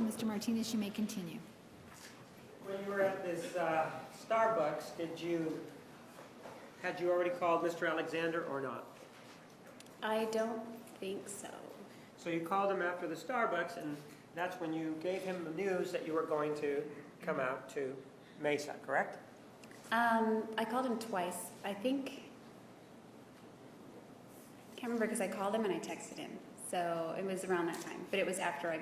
Mr. Martinez, you may continue. When you were at this Starbucks, had you already called Mr. Alexander or not? I don't think so. So you called him after the Starbucks, and that's when you gave him the news that you were going to come out to Mesa, correct? I called him twice. I can't remember because I called him and I texted him. So it was around that time. But it was after I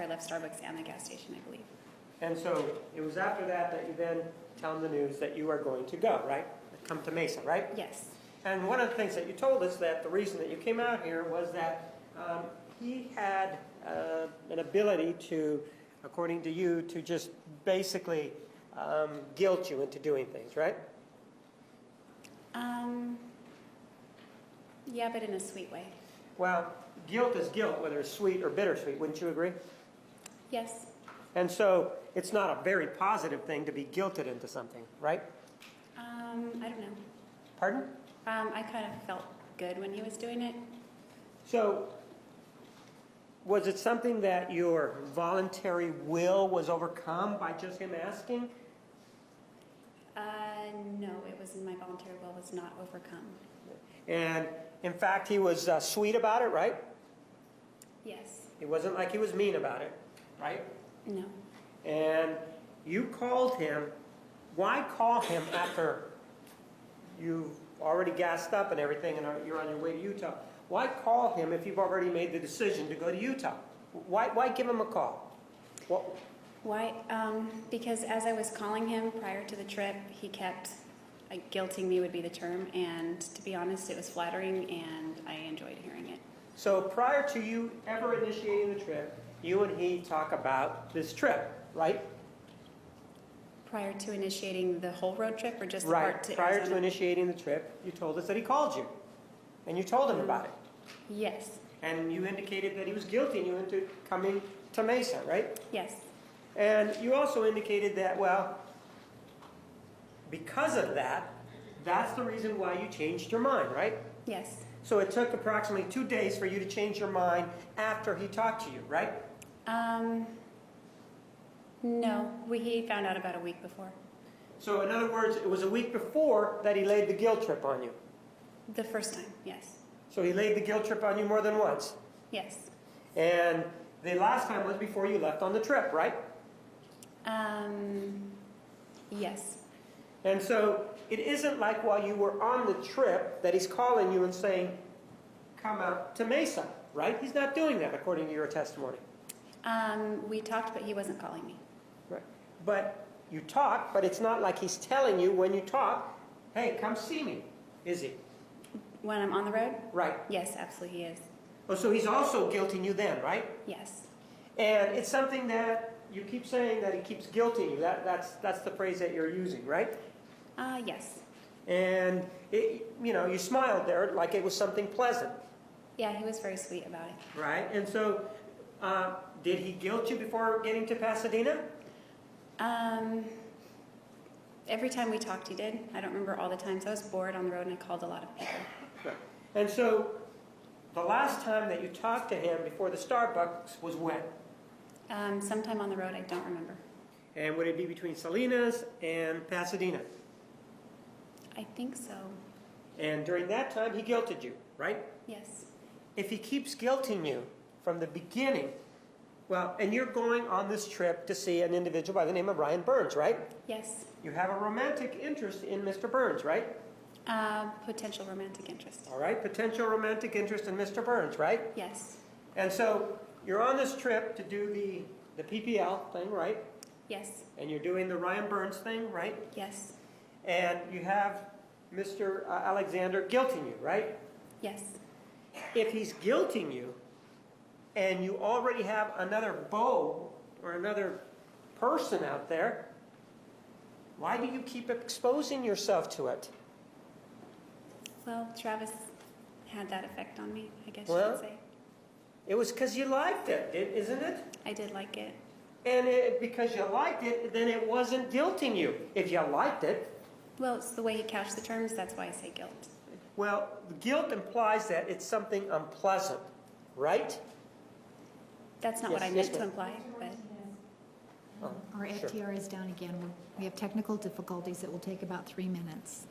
left Starbucks and the gas station, I believe. And so it was after that that you then tell him the news that you are going to go, right? Come to Mesa, right? Yes. And one of the things that you told us that the reason that you came out here was that he had an ability to, according to you, to just basically guilt you into doing things, right? Yeah, but in a sweet way. Well, guilt is guilt, whether it's sweet or bittersweet. Wouldn't you agree? Yes. And so it's not a very positive thing to be guilted into something, right? I don't know. Pardon? I kind of felt good when he was doing it. So was it something that your voluntary will was overcome by just him asking? No, it was my voluntary will was not overcome. And in fact, he was sweet about it, right? Yes. It wasn't like he was mean about it, right? No. And you called him. Why call him after you've already gassed up and everything and you're on your way to Utah? Why call him if you've already made the decision to go to Utah? Why give him a call? Well, Why? Because as I was calling him prior to the trip, he kept, guilting me would be the term, and to be honest, it was flattering and I enjoyed hearing it. so prior to you ever initiating the trip, you and he talk about this trip, right? Prior to initiating the whole road trip or just the Right. part to Prior Arizona? to initiating the trip, you told us that he called you. And you told him about it. Yes. And you indicated that he was guilting you into coming to Mesa, right? Yes. And you also indicated that, well, because of that, that's the reason why you changed your mind, right? Yes. So it took approximately 2 days for you to change your mind after he talked to you, right? No. He found out about a week before. So in other words, it was a week before that he laid the guilt trip on you. The first time, yes. So he laid the guilt trip on you more than once. Yes. And the last time was before you left on the trip, right? Yes. And so it isn't like while you were on the trip that he's calling you and saying, come out to Mesa, right? He's not doing that according to your testimony. We talked, but he wasn't calling me. Right. But you talk, but it's not like he's telling you when you talk, hey, come see me, is he? When I'm on the road? Right. Yes, absolutely he is. Oh, so he's also guilting you then, right? Yes. And it's something that you keep saying that he keeps guilting you. That's the phrase that you're using, right? Yes. And, you smiled there like it was something pleasant. Yeah, he was very sweet about it. Right. And so did he guilt you before getting to Pasadena? Every time we talked, he did. I don't remember all the times. I was bored on the road and I called a lot of people. Right. And so the last time that you talked to him before the Starbucks was when? Sometime on the road, I don't remember. And would it be between Salinas and Pasadena? I think so. And during that time, he guilted you, right? Yes. If he keeps guilting you from the beginning, well, and you're going on this trip to see an individual by the name of Ryan Burns, right? Yes. You have a romantic interest in Mr. Burns, right? Potential romantic interest. All right, potential romantic interest in Mr. Burns, right? Yes. And so you're on this trip to do the PPL thing, right? Yes. And you're doing the Ryan Burns thing, right? Yes. And you have Mr. Alexander guilting you, right? Yes. If he's guilting you and you already have another beau or another person out there, why do you keep exposing yourself to it? Well, Travis had that effect on me, I guess you Well, could say. It was because you liked it, isn't it? I did like it. And because you liked it, then it wasn't guilting you. If you liked it, Well, it's the way he couched the terms, that's why I say guilt. well, guilt implies that it's something unpleasant, right? That's not what I Yes, meant yes, to ma'am. imply, but Oh, Our sure. FTR is down again. We have technical difficulties. It will take about 3 minutes.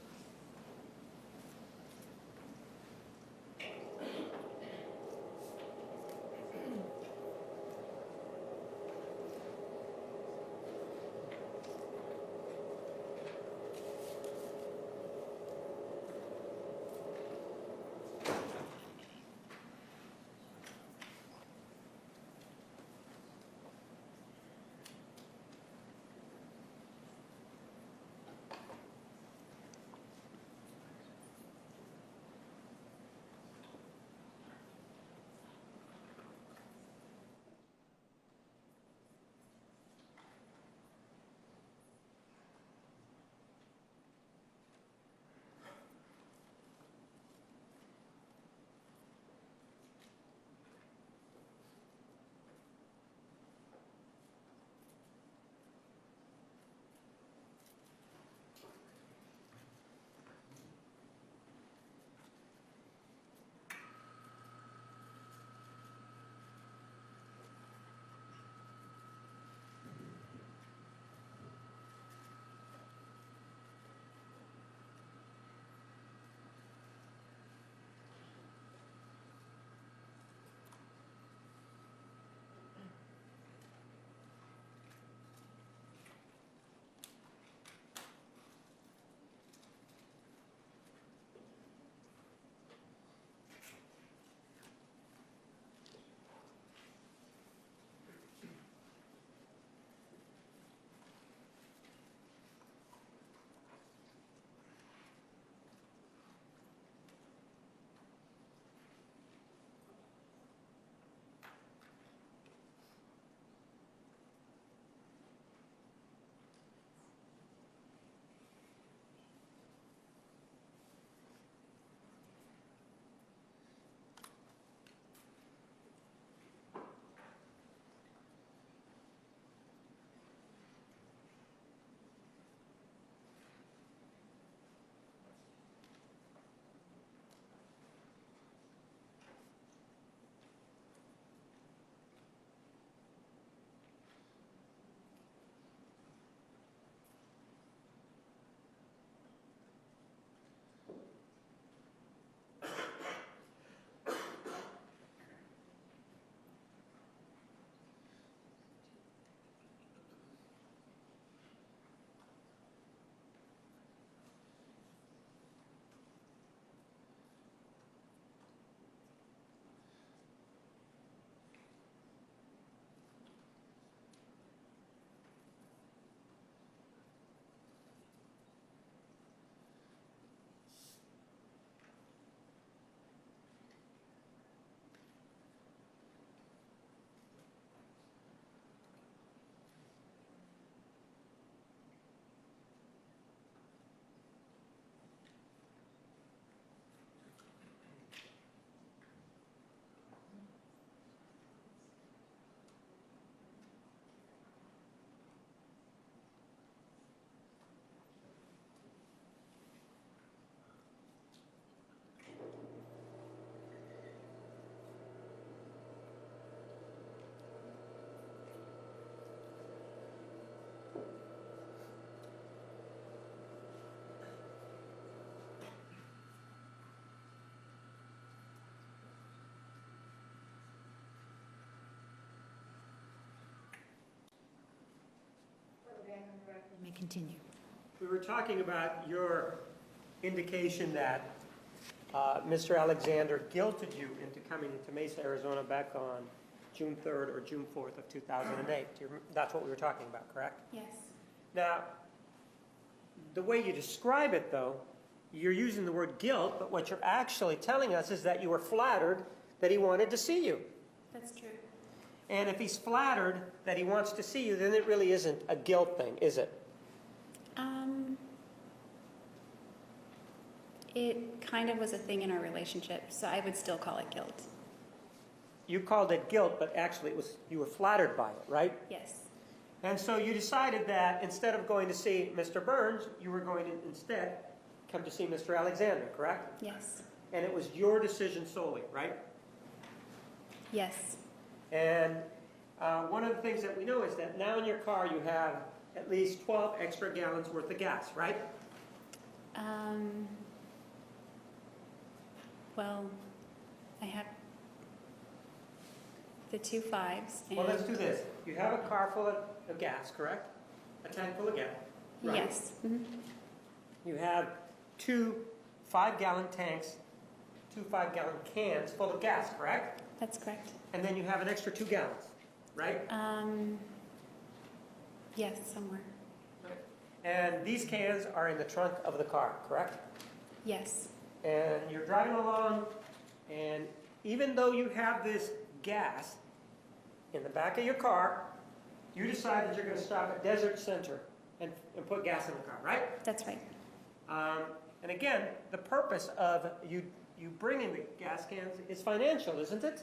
You may continue. We were talking about your indication that Mr. Alexander guilted you into coming into Mesa, Arizona back on June 3rd or June 4th of 2008. That's what we were talking about, correct? yes. Now, the way you describe it, though, you're using the word guilt, but what you're actually telling us is that you were flattered that he wanted to see you. That's true. And if he's flattered that he wants to see you, then it really isn't a guilt thing, is it? It kind of was a thing in our relationship, so I would still call it guilt. You called it guilt, but actually you were flattered by it, right? Yes. And so you decided that instead of going to see Mr. Burns, you were going to instead come to see Mr. Alexander, correct? Yes. And it was your decision solely, right? Yes. And one of the things that we know is that now in your car you have at least 12 extra gallons worth of gas, right? Well, I have the 2 5s. Well, let's do this. You have a car full of gas, correct? A tank full of gas. Right? Yes. Mhm. You have 2 5-gallon tanks, 2 5-gallon cans full of gas, correct? That's correct. And then you have an extra 2 gallons, right? Yes, somewhere. And these cans are in the trunk of the car, correct? Yes. And you're driving along, and even though you have this gas in the back of your car, you decide that you're going to stop at Desert Center and put gas in the car, right? That's right. And again, the purpose of you bringing the gas cans is financial, isn't it?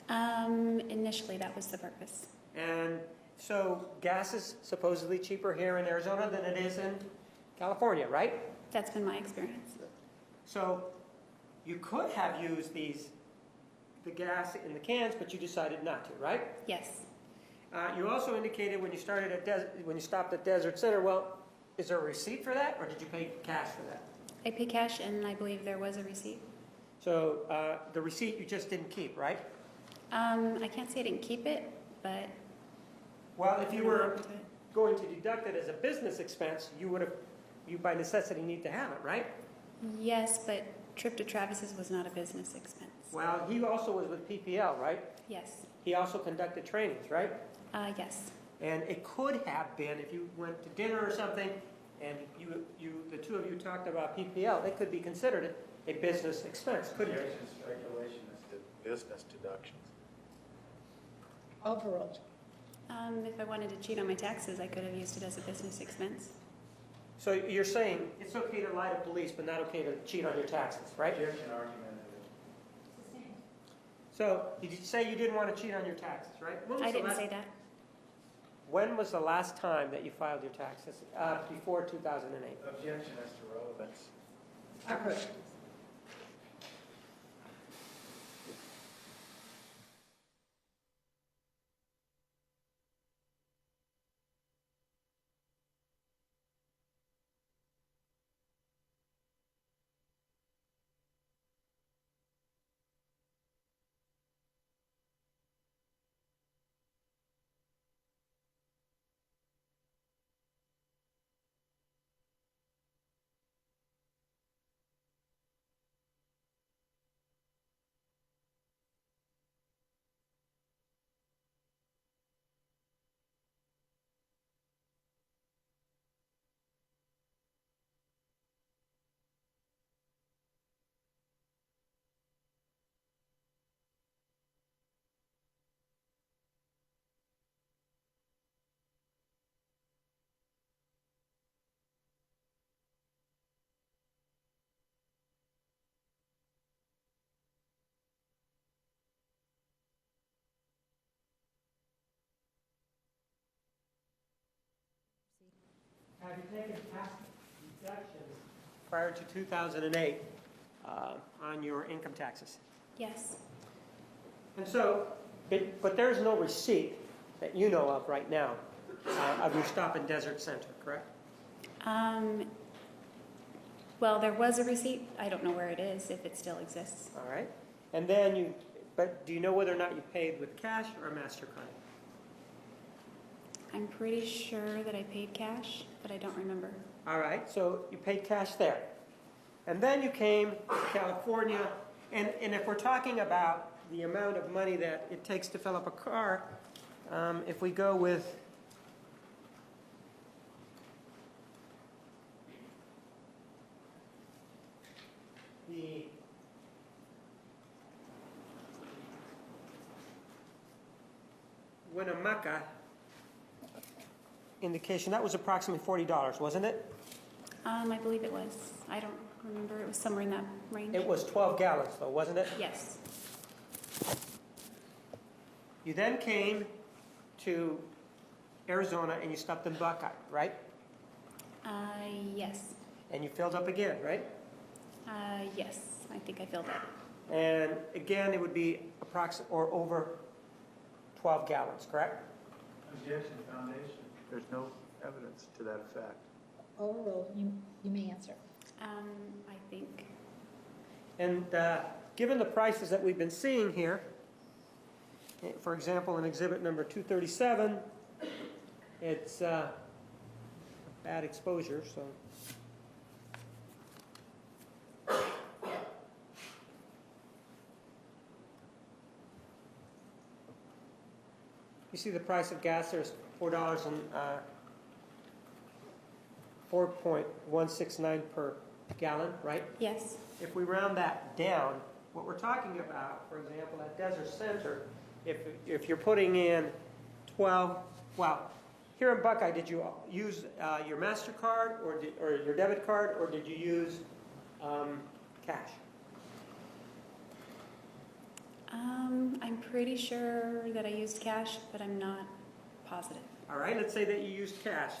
Initially, that was the purpose. And so gas is supposedly cheaper here in Arizona than it is in California, right? That's been my experience. So you could have used the gas in the cans, but you decided not to, right? Yes. You also indicated when you stopped at Desert Center. Well, is there a receipt for that, or did you pay cash for that? I paid cash, and I believe there was a receipt. So the receipt you just didn't keep, right? I can't say I didn't keep it, but Well, if you were going to deduct it as a business expense, you by necessity need to have it, right? yes, but trip to Travis's was not a business expense. Well, he also was with PPL, right? Yes. He also conducted trainings, right? Yes. And it could have been, if you went to dinner or something, and the two of you talked about PPL, it could be considered a business expense, couldn't it? Objection, speculation as to business deductions. Overruled. If I wanted to cheat on my taxes, I could have used it as a business expense. So you're saying it's okay to lie to police, but not okay to cheat on your taxes, right? Objection argumentative. So did you say you didn't want to cheat on your taxes, right? I didn't say that. When was the last time that you filed your taxes? Before 2008. Objection as to relevance. I could. Have you taken tax deductions prior to 2008 on your income taxes? Yes. And so, but there's no receipt that you know of right now of your stop in Desert Center, correct? Well, there was a receipt. I don't know where it is, if it still exists. All right. And then but do you know whether or not you paid with cash or a MasterCard? I'm pretty sure that I paid cash, but I don't remember. All right, so you paid cash there. And then you came to California, and if we're talking about the amount of money that it takes to fill up a car, if we go with the Winnemucca indication, that was approximately $40, wasn't it? I believe it was. I don't remember. It was somewhere in that range. It was 12 gallons, though, wasn't it? Yes. You then came to Arizona and you stopped in Buckeye, right? Yes. And you filled up again, right? Yes. I think I filled up. And again, it would be over 12 gallons, correct? Objection, foundation. There's no evidence to that effect. Overruled. You may answer. I think, And given the prices that we've been seeing here, for example, in exhibit number 237, it's bad exposure, so. You see the price of gas there is $4 and 4.169 per gallon, right? yes. If we round that down, what we're talking about, for example, at Desert Center, if you're putting in 12, well, here in Buckeye, did you use your MasterCard or your debit card, or did you use cash? I'm pretty sure that I used cash, but I'm not positive. All right, let's say that you used cash.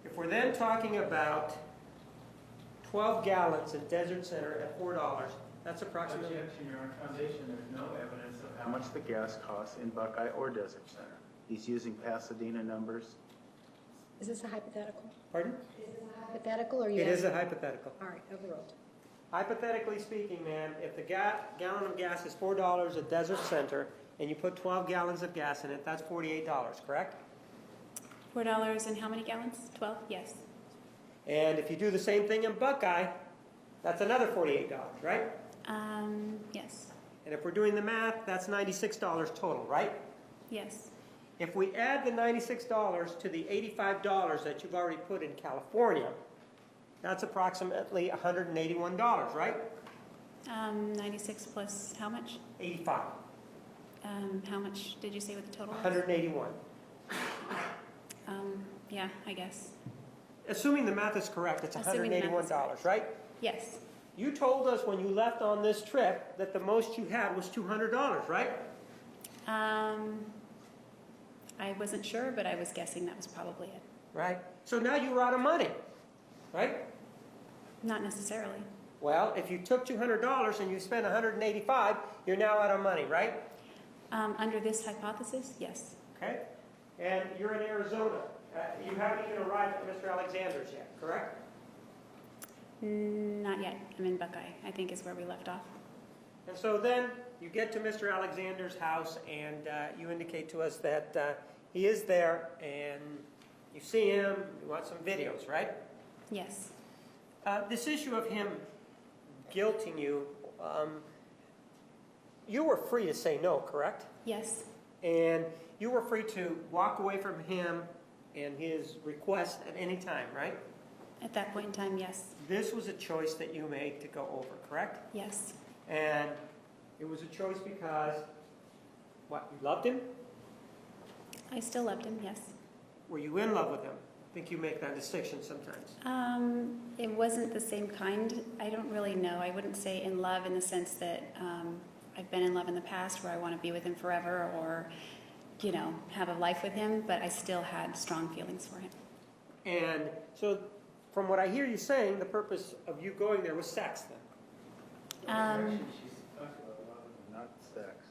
If we're then talking about 12 gallons at Desert Center at $4, that's approximately... Objection, Your Honor, foundation, there's no evidence of how much the gas costs in Buckeye or Desert Center. He's using Pasadena numbers. Is this a hypothetical? Pardon? Hypothetical or you? It is a hypothetical. All right, overruled. Hypothetically speaking, ma'am, if the gallon of gas is $4 at Desert Center and you put 12 gallons of gas in it, that's $48, correct? $4 and how many gallons? 12? Yes. And if you do the same thing in Buckeye, that's another $48, right? Yes. And if we're doing the math, that's $96 total, right? Yes. If we add the $96 to the $85 that you've already put in California, that's approximately $181, right? 96 plus how much? 85. How much did you say what the total was? 181. Yeah, I guess. Assuming the math is correct, it's Assuming the math is $181, right? Yes. You told us when you left on this trip that the most you had was $200, right? I wasn't sure, but I was guessing that was probably it. Right? So now you're out of money, right? Not necessarily. Well, if you took $200 and you spent $185, you're now out of money, right? Under this hypothesis, yes. Okay? And you're in Arizona. You haven't even arrived at Mr. Alexander's yet, correct? Not yet. I'm in Buckeye, I think is where we left off. And so then you get to Mr. Alexander's house and you indicate to us that he is there and you see him, you want some videos, right? Yes. This issue of him guilting you, you were free to say no, correct? Yes. And you were free to walk away from him and his request at any time, right? At that point in time, yes. This was a choice that you made to go over, correct? Yes. And it was a choice because, what, you loved him? I still loved him, yes. Were you in love with him? I think you make that distinction sometimes. It wasn't the same kind. I don't really know. I wouldn't say in love in the sense that I've been in love in the past where I want to be with him forever or, you know, have a life with him, but I still had strong feelings for him. And so, from what I hear you saying, the purpose of you going there was sex then? Objection, she's talking about love and not sex.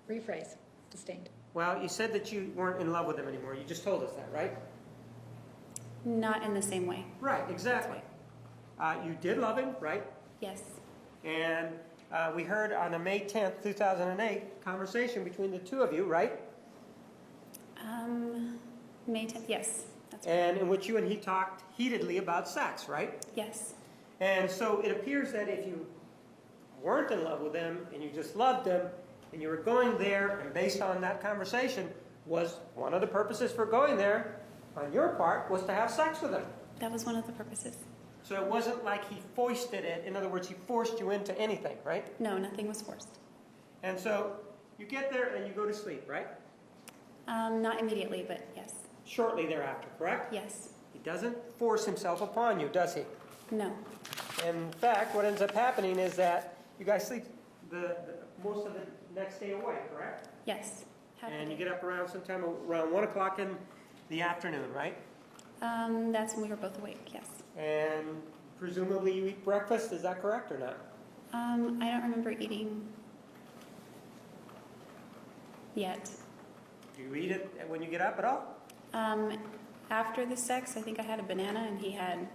Rephrase. Distinct. Well, you said that you weren't in love with him anymore. You just told us that, right? Not in the same way. Right, exactly. You did love him, right? Yes. And we heard on a May 10th, 2008 conversation between the two of you, right? May 10th, yes. That's right. And in which you and he talked heatedly about sex, right? Yes. And so it appears that if you weren't in love with him and you just loved him and you were going there and based on that conversation was one of the purposes for going there on your part was to have sex with him. That was one of the purposes. So it wasn't like he foisted it. In other words, he forced you into anything, right? No, nothing was forced. And so you get there and you go to sleep, right? Not immediately, but yes. Shortly thereafter, correct? Yes. He doesn't force himself upon you, does he? No. In fact, what ends up happening is that you guys sleep the most of the next day away, correct? Yes. And you get up around sometime around 1 o'clock in the afternoon, right? That's when we were both awake, yes. And presumably you eat breakfast, is that correct or not? I don't remember eating yet. Do you eat it when you get up at all? After the sex, I think I had a banana and he had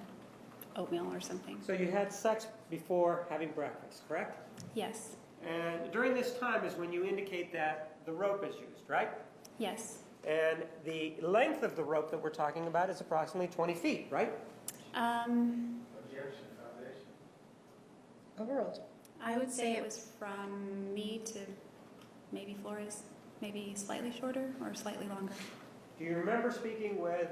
oatmeal or something. So you had sex before having breakfast, correct? Yes, And during this time is when you indicate that the rope is used, right? yes. And the length of the rope that we're talking about is approximately 20 feet, right? Objection, foundation. Overruled. I would say it was from me to maybe Florist, maybe slightly shorter or slightly longer. Do you remember speaking with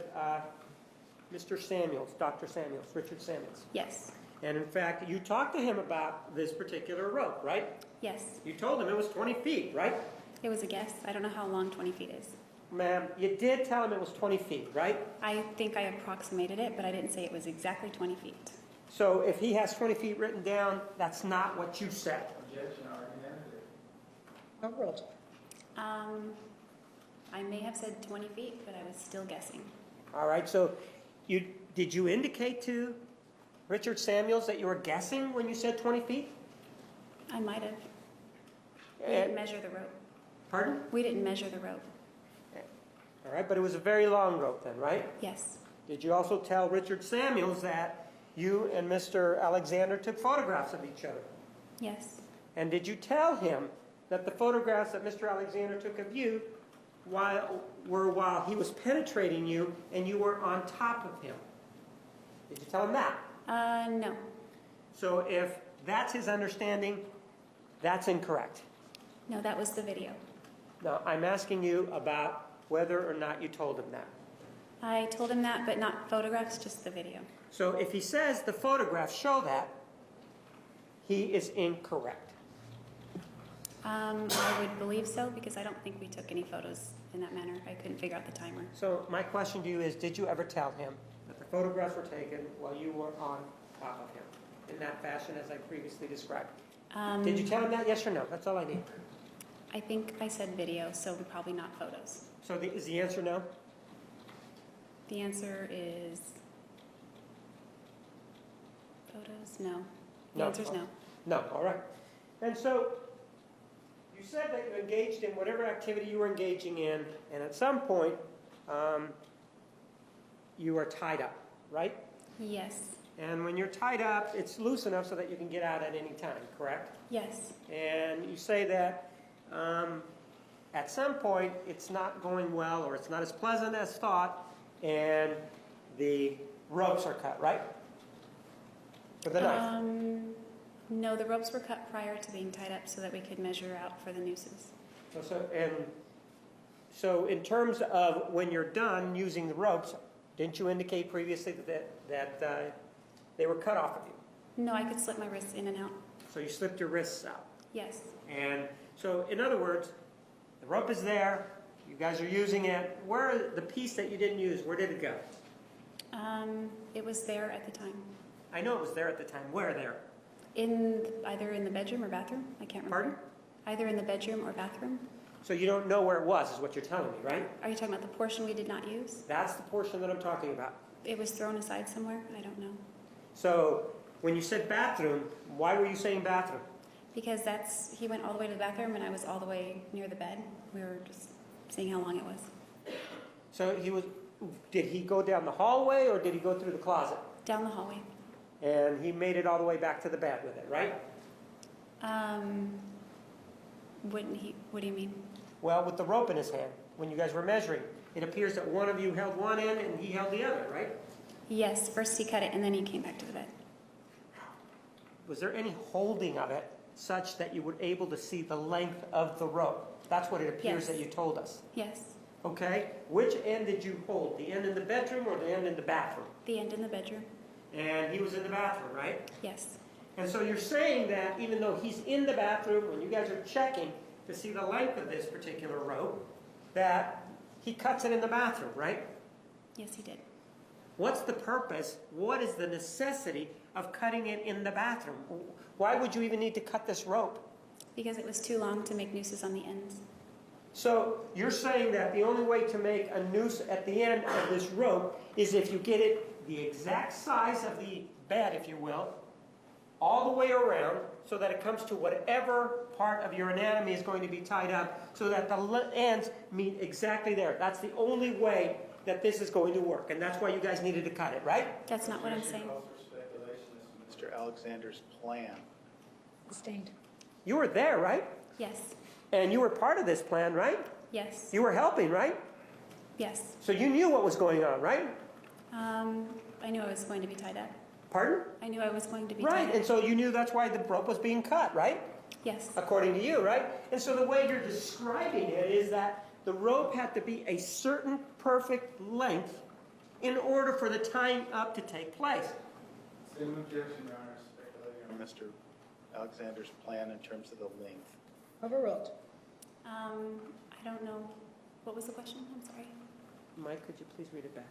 Mr. Samuels, Dr. Samuels, Richard Samuels? Yes, And in fact, you talked to him about this particular rope, right? yes. You told him it was 20 feet, right? It was a guess. I don't know how long 20 feet is. Ma'am, you did tell him it was 20 feet, right? I think I approximated it, but I didn't say it was exactly 20 feet. So if he has 20 feet written down, that's not what you said. Objection, argumentative. Overruled. I may have said 20 feet, but I was still guessing. All right, so did you indicate to Richard Samuels that you were guessing when you said 20 feet? I might have. We And- didn't measure the rope. Pardon? We didn't measure the rope. All right, but it was a very long rope then, right? Yes. Did you also tell Richard Samuels that you and Mr. Alexander took photographs of each other? Yes. And did you tell him that the photographs that Mr. Alexander took of you while he was penetrating you and you were on top of him? Did you tell him that? No. So if that's his understanding, that's incorrect. No, that was the video. Now, I'm asking you about whether or not you told him that. I told him that, but not photographs, just the video. So if he says the photographs show that, he is incorrect. I would believe so because I don't think we took any photos in that manner. I couldn't figure out the timer. So my question to you is, did you ever tell him that the photographs were taken while you were on top of him in that fashion as I previously described? Did you tell him that, yes or no? That's all I need. I think I said video, so probably not photos. So is the answer no? The answer is photos? No. The No. answer is no. No, all right. And so you said that you engaged in whatever activity you were engaging in, and at some point you are tied up, right? Yes. And when you're tied up, it's loose enough so that you can get out at any time, correct? Yes. And you say that at some point it's not going well or it's not as pleasant as thought, and the ropes are cut, right? For the knife. No, the ropes were cut prior to being tied up so that we could measure out for the nooses. So in terms of when you're done using the ropes, didn't you indicate previously that they were cut off of you? No, I could slip my wrists in and out. So you slipped your wrists out. Yes. And so in other words, the rope is there, you guys are using it. Where the piece that you didn't use, where did it go? It was there at the time. I know it was there at the time. Where there? Either in the bedroom or bathroom. I can't remember. Pardon? Either in the bedroom or bathroom. So you don't know where it was, is what you're telling me, right? Are you talking about the portion we did not use? That's the portion that I'm talking about. It was thrown aside somewhere. I don't know. So when you said bathroom, why were you saying bathroom? Because he went all the way to the bathroom and I was all the way near the bed. We were just seeing how long it was. So did he go down the hallway or did he go through the closet? Down the hallway. And he made it all the way back to the bed with it, right? Wouldn't he? What do you mean? Well, with the rope in his hand, when you guys were measuring, it appears that one of you held one end and he held the other, right? Yes, first he cut it and then he came back to the bed. Was there any holding of it such that you were able to see the length of the rope? That's what it appears Yes. that you told us. Yes. Okay? Which end did you hold? The end in the bedroom or the end in the bathroom? The end in the bedroom. And he was in the bathroom, right? Yes. And so you're saying that even though he's in the bathroom, when you guys are checking to see the length of this particular rope, that he cuts it in the bathroom, right? Yes, he did. What's the purpose? What is the necessity of cutting it in the bathroom? Why would you even need to cut this rope? Because it was too long to make nooses on the ends. So you're saying that the only way to make a noose at the end of this rope is if you get it the exact size of the bed, if you will, all the way around so that it comes to whatever part of your anatomy is going to be tied up so that the ends meet exactly there. That's the only way that this is going to work, and that's why you guys needed to cut it, right? That's not what I'm saying. Mr. Alexander's plan. Sustained. You were there, right? Yes, And you were part of this plan, right? yes, You were helping, right? yes. So you knew what was going on, right? I knew I was going to be tied up. Pardon? I knew I was going to be Right, tied and up. so you knew that's why the rope was being cut, right? Yes, According to you, right? And so the way you're describing it is that the rope had to be a certain perfect length in order for the tying up to take place. Same objection, Your Honor, speculating on Mr. Alexander's plan in terms of the length. Overruled. I don't know. What was the question? I'm sorry. Mike, could you please read it back?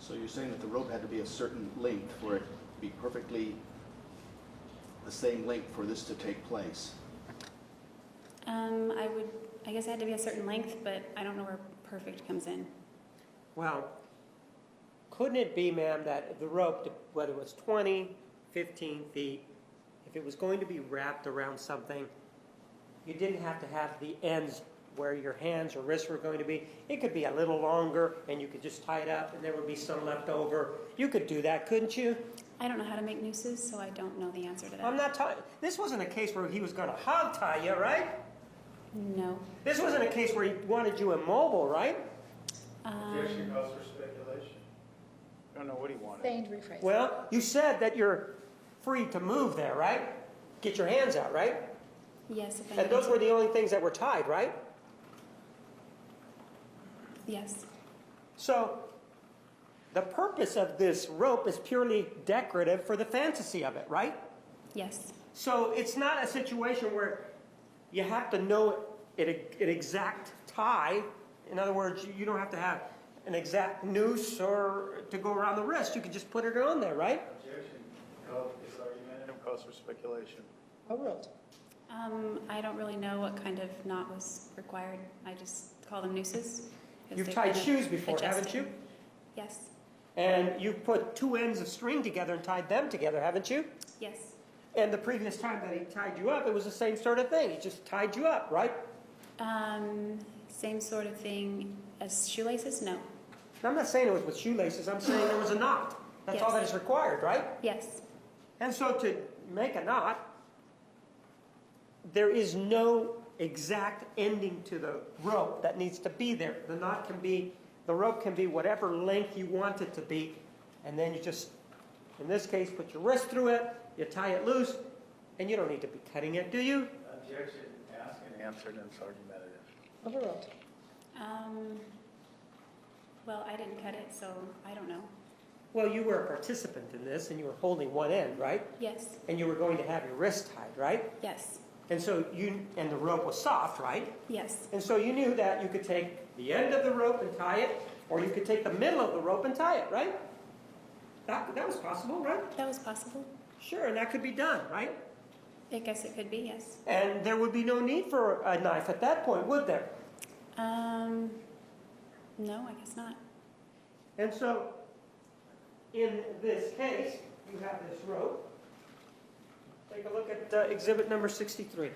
So you're saying that the rope had to be a certain length for it to be perfectly the same length for this to take place? I guess it had to be a certain length, but I don't know where perfect comes in. Well, couldn't it be, ma'am, that the rope, whether it was 20, 15 feet, if it was going to be wrapped around something, you didn't have to have the ends where your hands or wrists were going to be. It could be a little longer, and you could just tie it up, and there would be some left over. You could do that, couldn't you? I don't know how to make nooses, so I don't know the answer to that. I'm not talking. This wasn't a case where he was going to hog tie you, right? No. This wasn't a case where he wanted you immobile, right? Objection calls for speculation. I don't know what he wanted. Feigned rephrase. Well, you said that you're free to move there, right? Get your hands out, right? Yes, if I And need those to. were the only things that were tied, right? Yes. So the purpose of this rope is purely decorative for the fantasy of it, right? Yes. So it's not a situation where you have to know an exact tie. In other words, you don't have to have an exact noose or to go around the wrist. You can just put it on there, right? Objection. This argumentative calls for speculation. Overruled. I don't really know what kind of knot was required. I just call them nooses. 'cause You've they tied kind of shoes before, adjust haven't it. you? Yes. And you've put two ends of string together and tied them together, haven't you? Yes. And the previous time that he tied you up, it was the same sort of thing. He just tied you up, right? Same sort of thing as shoelaces? No. Now, I'm not saying it was with shoelaces. I'm saying there was a knot. That's all Yes. that is required, right? Yes. And so to make a knot, there is no exact ending to the rope that needs to be there. The rope can be whatever length you want it to be. And then you just, in this case, put your wrist through it, you tie it loose, and you don't need to be cutting it, do you? Objection. Asked and answered, and it's argumentative. Overruled. Well, I didn't cut it, so I don't know. Well, you were a participant in this, and you were holding one end, right? Yes. And you were going to have your wrist tied, right? Yes. And so and the rope was soft, right? Yes. And so you knew that you could take the end of the rope and tie it, or you could take the middle of the rope and tie it, right? That was possible, right? That was possible. Sure, and that could be done, right? I guess it could be, yes. And there would be no need for a knife at that point, would there? No, I guess not. And so, in this case, you have this rope. Take a look at exhibit number 63.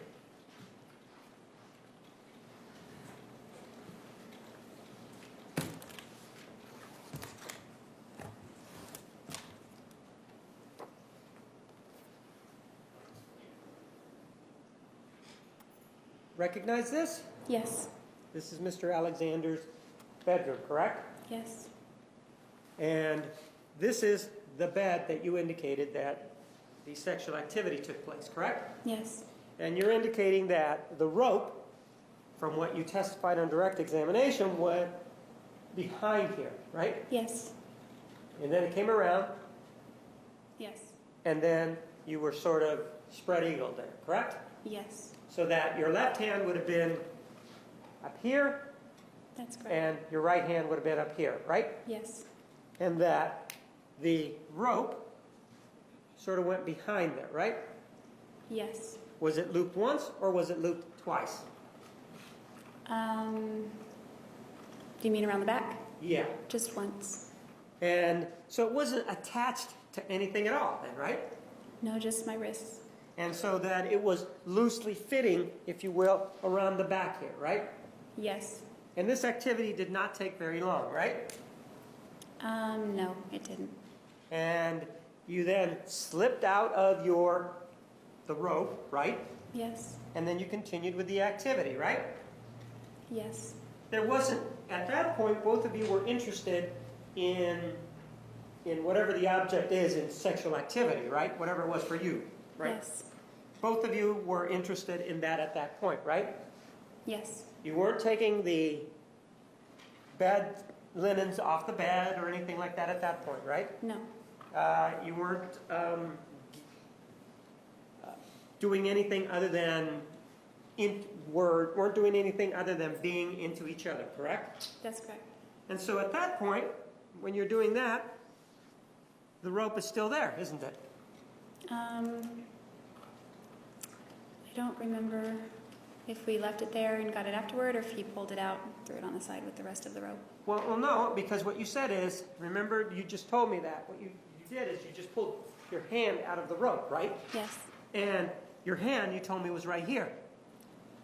Recognize this? Yes. This is Mr. Alexander's bedroom, correct? Yes. And this is the bed that you indicated that the sexual activity took place, correct? Yes. And you're indicating that the rope, from what you testified on direct examination, went behind here, right? Yes. And then it came around, Yes. and then you were sort of spread eagled there, correct? Yes. So that your left hand would have been up here, That's correct. and your right hand would have been up here, right? Yes. And that the rope sort of went behind there, right? Yes. Was it looped once or was it looped twice? Do you mean around the back? Yeah. Just once. And so it wasn't attached to anything at all then, right? No, just my wrists. And so that it was loosely fitting, if you will, around the back here, right? Yes. And this activity did not take very long, right? No, it didn't. And you then slipped out of the rope, right? Yes. And then you continued with the activity, right? Yes. There wasn't, at that point, both of you were interested in whatever the object is in sexual activity, right? Whatever it was for you, right? Yes. Both of you were interested in that at that point, right? Yes. You weren't taking the bed linens off the bed or anything like that at that point, right? No. You weren't doing anything other than weren't doing anything other than being into each other, correct? That's correct. And so at that point, when you're doing that, the rope is still there, isn't it? I don't remember if we left it there and got it afterward, or if he pulled it out, threw it on the side with the rest of the rope. Well, no, because what you said is, remember, you just told me that. What you did is you just pulled your hand out of the rope, right? Yes. And your hand, you told me, was right here.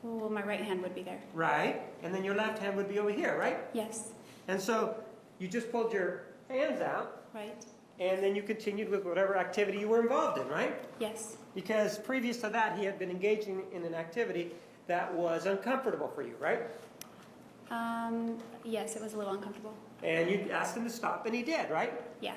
Well, my right hand would be there. Right? And then your left hand would be over here, right? Yes. And so you just pulled your hands out, Right. and then you continued with whatever activity you were involved in, right? Yes. Because previous to that, he had been engaging in an activity that was uncomfortable for you, right? Yes, it was a little uncomfortable. And you asked him to stop, and he did, right? Yeah.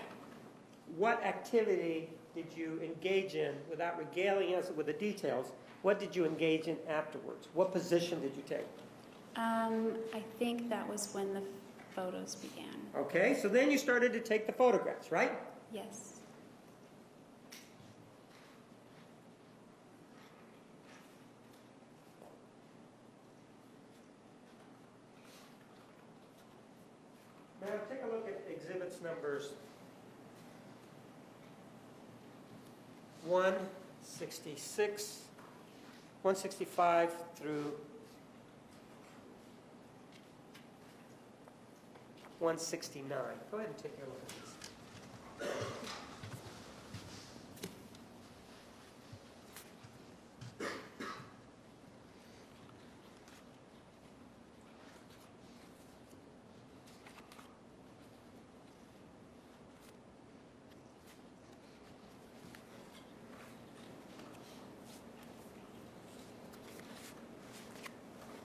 What activity did you engage in, without regaling us with the details, what did you engage in afterwards? What position did you take? I think that was when the photos began. Okay, so then you started to take the photographs, right? Yes. Now take a look at exhibits numbers 166, 165 through 169. Go ahead and take a look at these.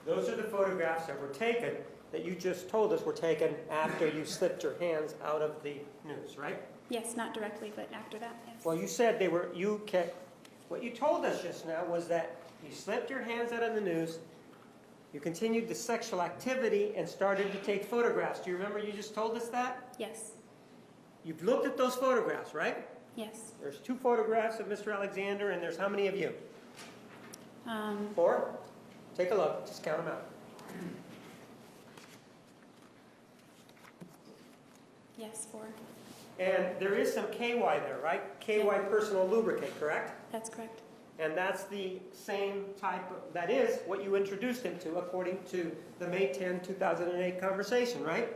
Those are the photographs that were taken, that you just told us were taken after you slipped your hands out of the noose, right? Yes, not directly, but after that, yes. Well, you said they were, what you told us just now was that you slipped your hands out of the noose, you continued the sexual activity and started to take photographs. Do you remember you just told us that? Yes. You've looked at those photographs, right? Yes. There's 2 photographs of Mr. Alexander, and there's how many of you? 4? Take a look. Just count them out. Yes, 4. And there is some KY there, right? KY personal lubricant, correct? That's correct. And that's the same type of, that is what you introduced him to according to the May 10, 2008 conversation, right?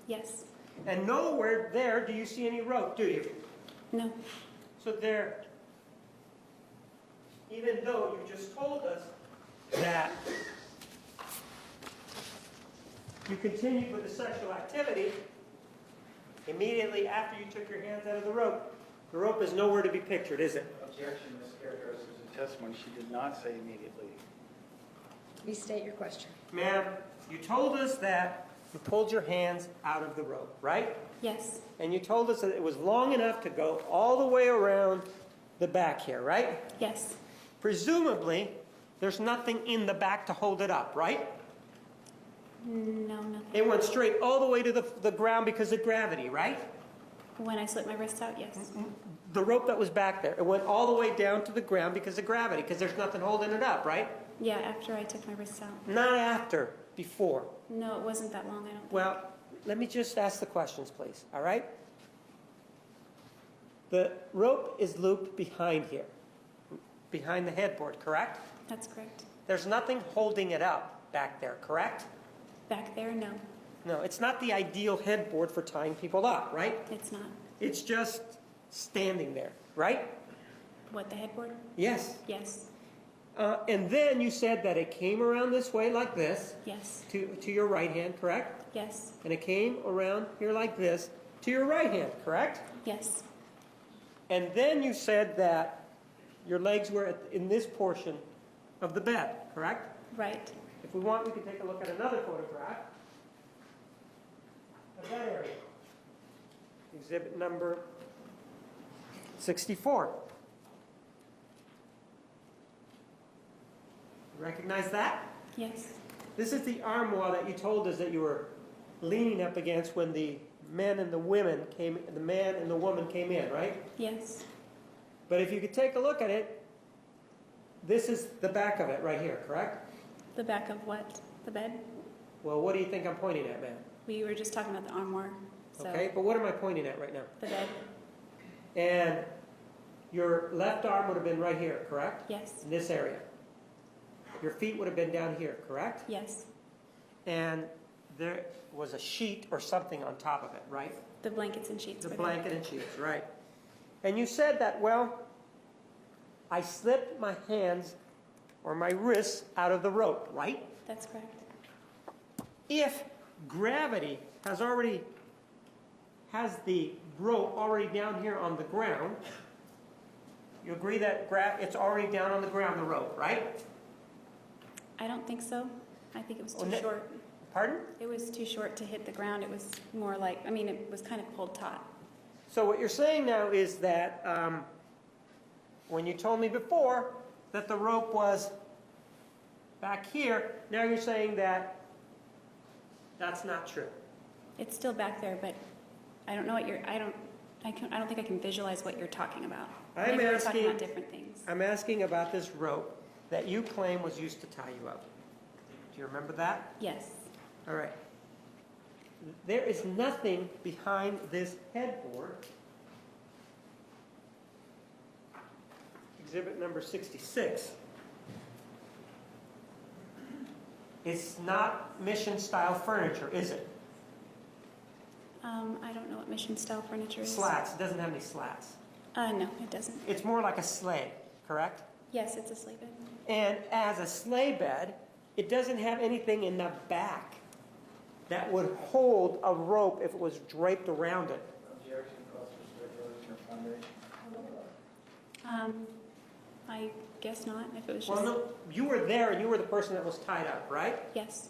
Yes. And nowhere there do you see any rope, do you? No. So there, even though you just told us that you continued with the sexual activity, immediately after you took your hands out of the rope is nowhere to be pictured, is it? Objection, Ms. Characterizes in testimony. She did not say immediately. Restate your question. Ma'am, you told us that you pulled your hands out of the rope, right? Yes. And you told us that it was long enough to go all the way around the back here, right? Yes. Presumably, there's nothing in the back to hold it up, right? No, nothing. It went straight all the way to the ground because of gravity, right? When I slipped my wrists out, yes. The rope that was back there, it went all the way down to the ground because of gravity, because there's nothing holding it up, right? Yeah, after I took my wrists out. Not after, before. No, it wasn't that long, I don't think. Well, let me just ask the questions, please, all right? The rope is looped behind here, behind the headboard, correct? That's correct. There's nothing holding it up back there, correct? Back there, no, No, it's not the ideal headboard for tying people up, right? it's not. It's just standing there, right? What, the headboard? Yes. Yes, And then you said that it came around this way like this yes, to your right hand, correct? yes, And it came around here like this to your right hand, correct? yes, And then you said that your legs were in this portion of the bed, correct? right. If we want, we can take a look at another photograph of that area. Exhibit number 64. Recognize that? Yes, This is the armoire that you told us that you were leaning up against when the men and the women came, the man and the woman came in, right? yes, But if you could take a look at it, this is the back of it right here, correct? the back of what? The bed? Well, what do you think I'm pointing at, ma'am? We were just talking about the armoire, so. Okay, but what am I pointing at right now? The bed, And your left arm would have been right here, correct? yes, In this area. Your feet would have been down here, correct? yes. And there was a sheet or something on top of it, right? The blankets and sheets The were there. blanket and sheets, right. And you said that, well, I slipped my hands or my wrists out of the rope, right? That's correct. If gravity has the rope already down here on the ground, you agree that it's already down on the ground, the rope, right? I don't think so. I think it was Oh, too short. Pardon? It was too short to hit the ground. It was more like, I mean, it was kind of pulled taut. So what you're saying now is that when you told me before that the rope was back here, now you're saying that that's not true. It's still back there, but I don't know what you're, I don't think I can visualize what you're talking about. I'm Maybe we're talking asking- about different things. I'm asking about this rope that you claim was used to tie you up. Do you remember that? Yes, All right. There is nothing behind this headboard. Exhibit number 66. It's not mission-style furniture, is it? I don't know what mission style furniture is. Slats. It doesn't have any slats. No, it doesn't. It's more like a sleigh, correct? Yes, it's a sleigh bed. And as a sleigh bed, it doesn't have anything in the back that would hold a rope if it was draped around it. I guess not, if it was Well, just, no, you were there and you were the person that was tied up, right? yes,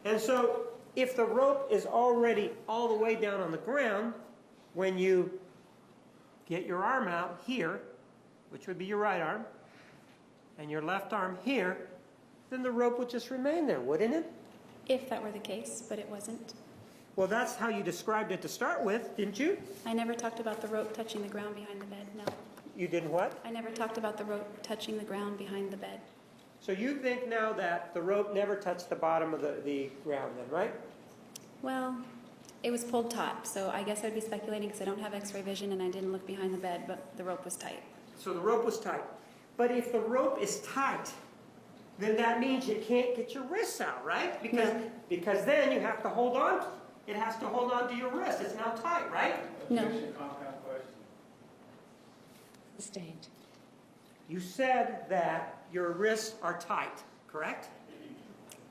And so if the rope is already all the way down on the ground, when you get your arm out here, which would be your right arm, and your left arm here, then the rope would just remain there, wouldn't it? if that were the case, but it wasn't. Well, that's how you described it to start with, didn't you? I never talked about the rope touching the ground behind the bed, no. You didn't what? I never talked about the rope touching the ground behind the bed. So you think now that the rope never touched the bottom of the ground then, right? Well, it was pulled taut, so I guess I'd be speculating because I don't have x-ray vision and I didn't look behind the bed, but the rope was tight. So the rope was tight. But if the rope is tight, then that means you can't get your wrists out, right? Because then you have to hold on. It has to hold on to your wrist. It's now tight, right? No, Sustained. You said that your wrists are tight, correct?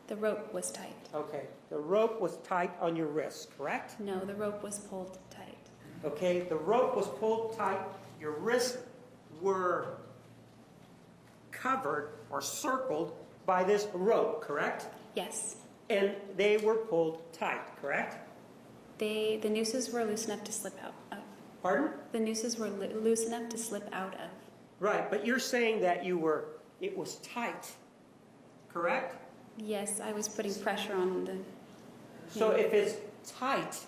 the rope was tight. Okay. The rope was tight on your wrists, correct? No, the rope was pulled tight. Okay. The rope was pulled tight. Your wrists were covered or circled by this rope, correct? Yes. And they were pulled tight, correct? The nooses were loose enough to slip out of. Pardon? The nooses were loose enough to slip out of. Right, but you're saying that it was tight, correct? Yes, I was putting pressure on the, So if it's tight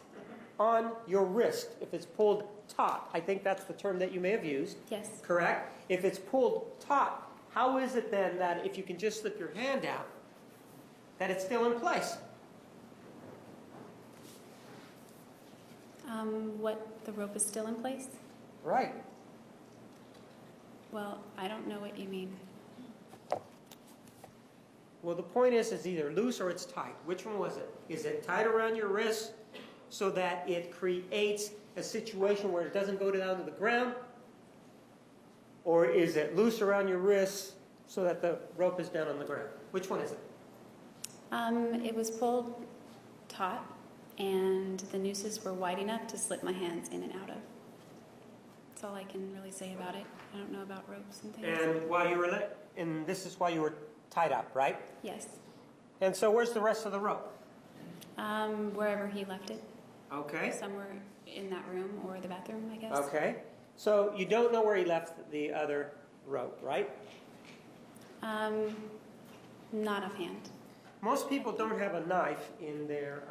on your wrist, if it's pulled taut, I think that's the term that you may have used, yes. correct? If it's pulled taut, how is it then that if you can just slip your hand out, that it's still in place? What, the rope is still in place? Right. Well, I don't know what you mean. Well, the point is it's either loose or it's tight. Which one was it? Is it tight around your wrist so that it creates a situation where it doesn't go down to the ground? Or is it loose around your wrist so that the rope is down on the ground? Which one is it? It was pulled taut, and the nooses were wide enough to slip my hands in and out of. That's all I can really say about it. I don't know about ropes and things. And while you were, and this is while you were tied up, right? Yes. And so where's the rest of the rope? Wherever he left it. Okay. Somewhere in that room or the bathroom, I guess. Okay. So you don't know where he left the other rope, right? Not offhand. Most people don't have a knife in their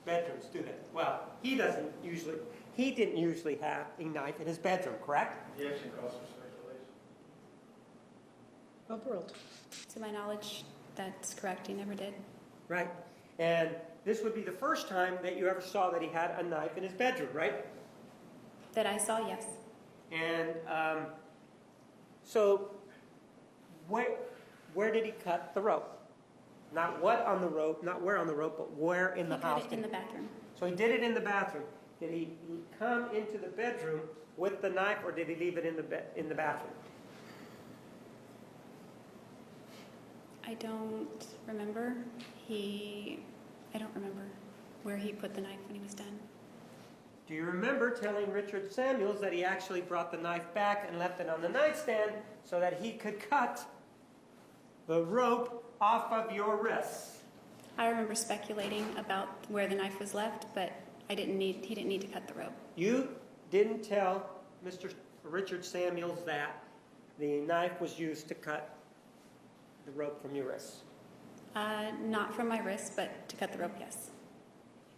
bedrooms, do they? Well, he didn't usually have a knife in his bedroom, correct? He actually calls for speculation. Overruled. To my knowledge, that's correct. He never did. Right. And this would be the first time that you ever saw that he had a knife in his bedroom, right? That I saw, yes. And so where did he cut the rope? Not what on the rope, not where on the rope, but where in the house? He cut it in the bathroom. So he did it in the bathroom. Did he come into the bedroom with the knife, or did he leave it in the bathroom? I don't remember. I don't remember where he put the knife when he was done. Do you remember telling Richard Samuels that he actually brought the knife back and left it on the nightstand so that he could cut the rope off of your wrists? I remember speculating about where the knife was left, but he didn't need to cut the rope. You didn't tell Mr. Richard Samuels that the knife was used to cut the rope from your wrists. Not from my wrist, but to cut the rope, yes.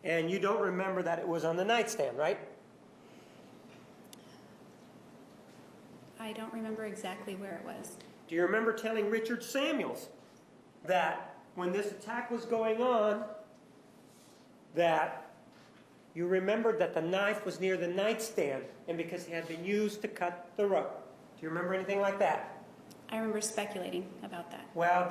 And you don't remember that it was on the nightstand, right? I don't remember exactly where it was. Do you remember telling Richard Samuels that when this attack was going on, that you remembered that the knife was near the nightstand and because it had been used to cut the rope? Do you remember anything like that? I remember speculating about that. Well,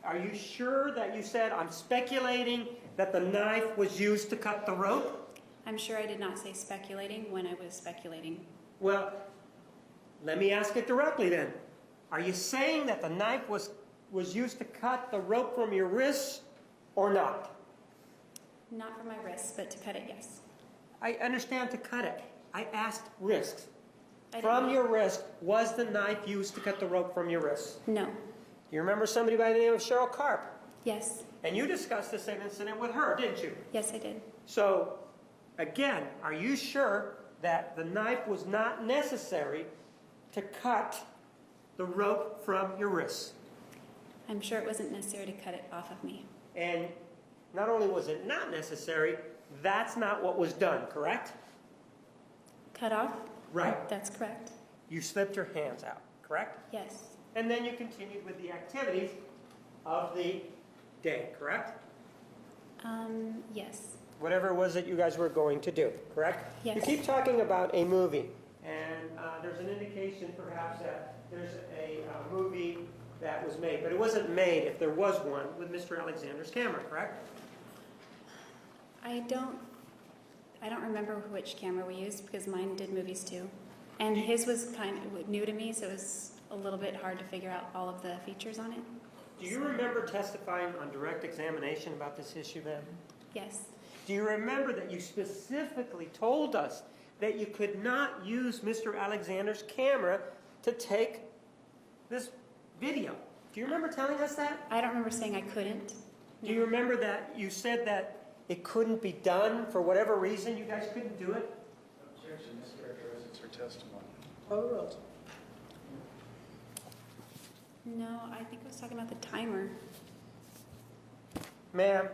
are you sure that you said, I'm speculating that the knife was used to cut the rope? I'm sure I did not say speculating when I was speculating. Well, let me ask it directly then. Are you saying that the knife was used to cut the rope from your wrists or not? Not from my wrist, but to cut it, yes. I understand to cut it. I asked wrists. I didn't From know. your wrist, was the knife used to cut the rope from your wrists? No. You remember somebody by the name of Cheryl Karp? Yes. And you discussed the same incident with her, didn't you? Yes, I did. So, again, are you sure that the knife was not necessary to cut the rope from your wrists? I'm sure it wasn't necessary to cut it off of me. And not only was it not necessary, that's not what was done, correct? Cut off? Right. That's correct. You slipped your hands out, correct? Yes. And then you continued with the activities of the day, correct? Yes. Whatever it was that you guys were going to do, correct? Yes. You keep talking about a movie, and there's an indication perhaps that there's a movie that was made, but it wasn't made, if there was one, with Mr. Alexander's camera, correct? I don't remember which camera we used because mine did movies too. And his was kind of new to me, so it was a little bit hard to figure out all of the features on it. Do you remember testifying on direct examination about this issue then? Yes. Do you remember that you specifically told us that you could not use Mr. Alexander's camera to take this video? Do you remember telling us that? I don't remember saying I couldn't. Do you remember that you said that it couldn't be done for whatever reason? You guys couldn't do it? Objection, mischaracterizes her testimony. Overruled. No, I think I was talking about the timer. Ma'am,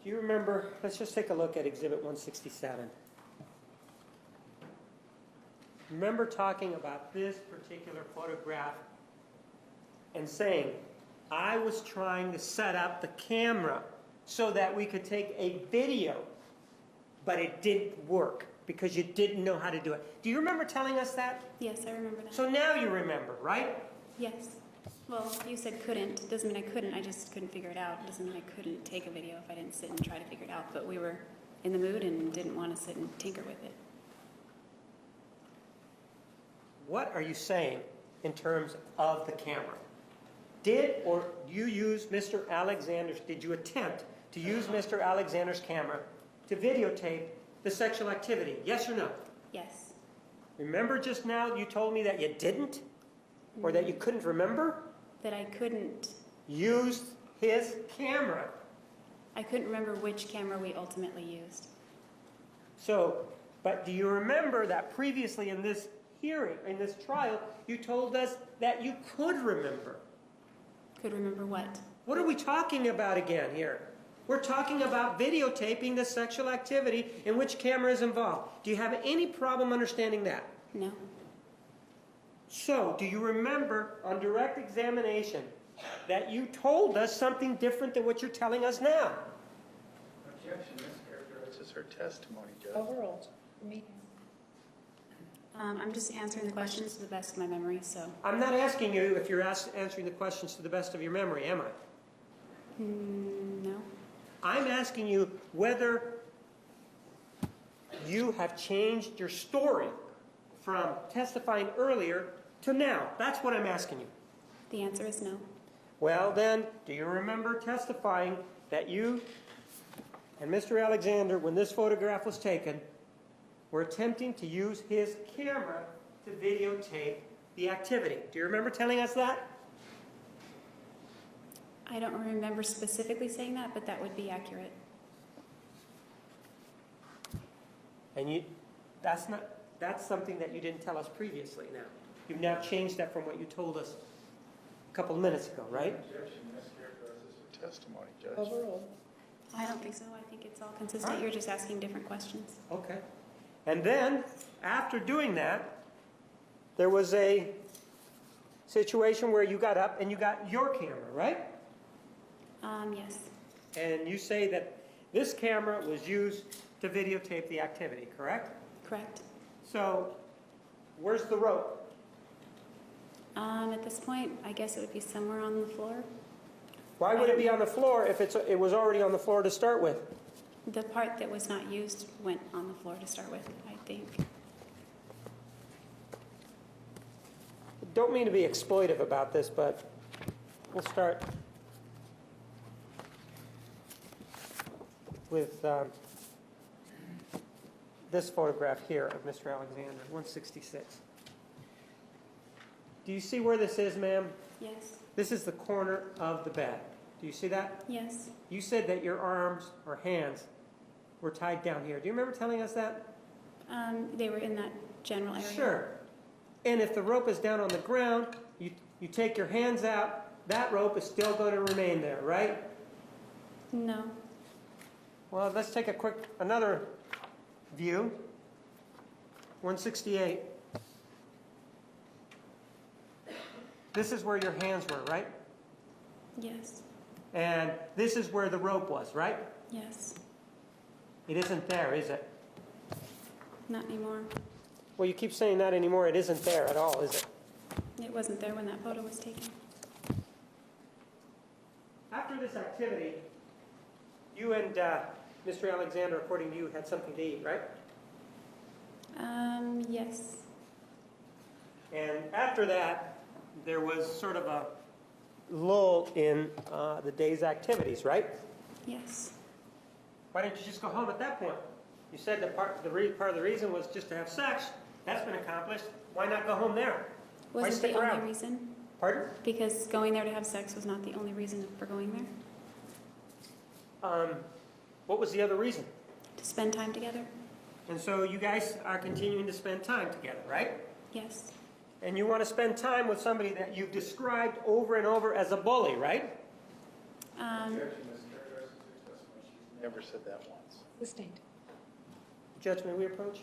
do you remember, let's just take a look at Exhibit 167. Remember talking about this particular photograph and saying, I was trying to set up the camera so that we could take a video, but it didn't work because you didn't know how to do it. Do you remember telling us that? Yes, I remember that. So now you remember, right? Yes. Well, you said couldn't. Doesn't mean I couldn't. I just couldn't figure it out. Doesn't mean I couldn't take a video if I didn't sit and try to figure it out. But we were in the mood and didn't want to sit and tinker with it. What are you saying in terms of the camera? Did or you use Mr. Alexander's, did you attempt to use Mr. Alexander's camera to videotape the sexual activity? Yes or no? Yes. Remember just now you told me that you didn't? Or that you couldn't remember? That I couldn't. Used his camera. I couldn't remember which camera we ultimately used. So, but do you remember that previously in this hearing, in this trial, you told us that you could remember? Could remember what? What are we talking about again here? We're talking about videotaping the sexual activity in which camera is involved. Do you have any problem understanding that? No. So, do you remember on direct examination that you told us something different than what you're telling us now? Objection, this characterizes her testimony, Judge. Overruled. Me. I'm just answering the questions to the best of my memory, so. I'm not asking you if you're answering the questions to the best of your memory, am I? No. I'm asking you whether you have changed your story from testifying earlier to now. That's what I'm asking you. The answer is no. Well then, do you remember testifying that you and Mr. Alexander, when this photograph was taken, were attempting to use his camera to videotape the activity? Do you remember telling us that? I don't remember specifically saying that, but that would be accurate. And that's something that you didn't tell us previously now. You've now changed that from what you told us a couple of minutes ago, right? Objection, this characterizes her testimony, Judge. Overruled. I don't think so. I think it's all consistent. You're just asking different questions. Okay. And then, after doing that, there was a situation where you got up and you got your camera, right? Yes. And you say that this camera was used to videotape the activity, correct? Correct. So, where's the rope? At this point, I guess it would be somewhere on the floor. Why would it be on the floor if it was already on the floor to start with? The part that was not used went on the floor to start with, I think. Don't mean to be exploitive about this, but we'll start with this photograph here of Mr. Alexander, 166. Do you see where this is, ma'am? Yes. This is the corner of the bed. Do you see that? Yes. You said that your arms or hands were tied down here. Do you remember telling us that? They were in that general area. Sure. And if the rope is down on the ground, you take your hands out, that rope is still going to remain there, right? No. Well, let's take another view. 168. This is where your hands were, right? Yes. And this is where the rope was, right? Yes. It isn't there, is it? Not anymore. Well, you keep saying that anymore. It isn't there at all, is it? It wasn't there when that photo was taken. After this activity, you and Mr. Alexander, according to you, had something to eat, right? Yes. And after that, there was sort of a lull in the day's activities, right? Yes. Why didn't you just go home at that point? You said that part of the reason was just to have sex. That's been accomplished. Why not go home there? Why Wasn't stick the around? only reason? Pardon? Because going there to have sex was not the only reason for going there. What was the other reason? To spend time together? And so you guys are continuing to spend time together, right? Yes. And you want to spend time with somebody that you've described over and over as a bully, right? Objection, this characterizes her testimony. She's never said that once. Sustained. Judge, may we approach?